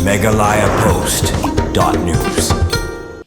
megalayapost.news.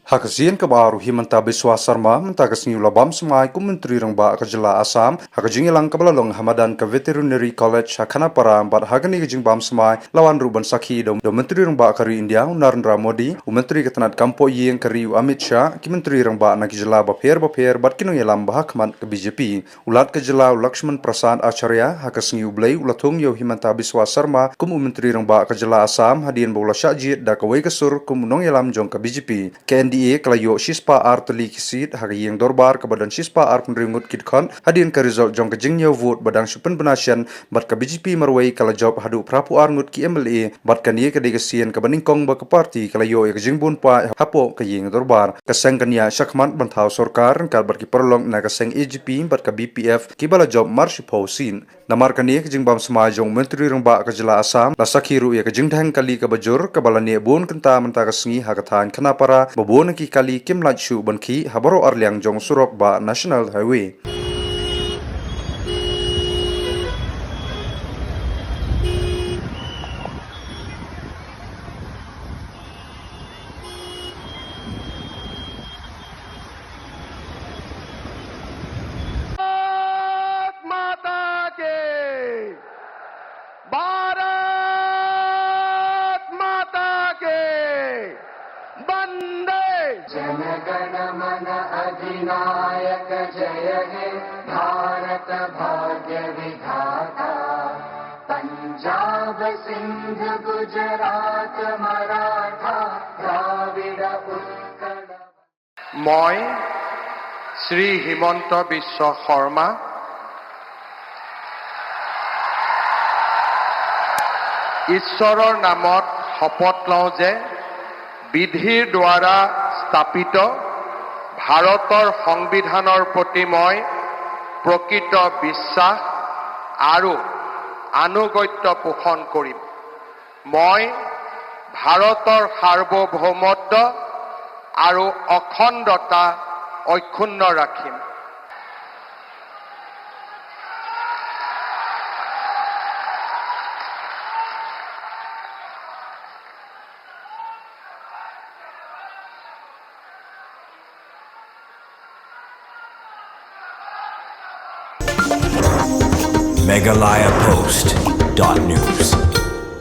Hakasian kabaru Himanta Biswa Sarma mentakas ni ulabam semai ku menteri rang ba kajala Assam hakajing ilang kabalalong Hamadan ka Veterinary College hakana para bat hagani kajing bam semai lawan ruban sakhi do menteri rang ba kari India Narendra Modi u menteri ketanat kampo yeng kari Amit Shah ki menteri rang ba na kajala ba pher bat kinu yelam ba hakman ke BJP ulat kajala Lakshman Prasad Acharya hakasngi ublai ulathong yo Himanta Biswa Sarma kum menteri rang ba kajala Assam hadian bola syajit da kawai kasur kum nong yelam jong ka BJP KNDA kelayo Shispa Ar teli kisit hagiyeng dorbar ke badan Shispa Ar penringut kidkon hadian ke result jong kejingnya vote badang supen benasian bat ke BJP marwai kala job hadu prapu ar ngut ki MLA bat kan ye ke degasian ke baningkong ba ke parti kelayo ye kejing bun pa hapo ke yeng dorbar keseng kania syakman bantau sorkar kal bat ki perlong na keseng AGP bat ke BPF ki bala job marshipo sin namar kan ye kejing bam semajong menteri rengba ke jela Assam la sakhiru ye kejing dhang kali ke bajur ke bala ne bun kenta menta kesengi hakathan kena para babon ki kali kim lachu banki habaro arliang jong surok ba National Highway. जनगण मन अधिनायक जय हे भारत भाग्य विधाता पंजाब सिंध गुजरात मराठा द्राविड़ उत्कल মই শ্ৰী হিমন্ত বিশ্ব শৰ্মা ঈশ্বৰৰ নামত শপত লওঁ যে বিধিৰ দ্বাৰা স্থাপিত ভাৰতৰ সংবিধানৰ প্ৰতি মই প্ৰকৃত বিশ্বাস আৰু আনুগত্য পোষণ কৰিম। মই ভাৰতৰ সাৰ্বভৌমত্ব আৰু অখণ্ডতা অক্ষুণ্ণ ৰাখিম। megalayapost.news.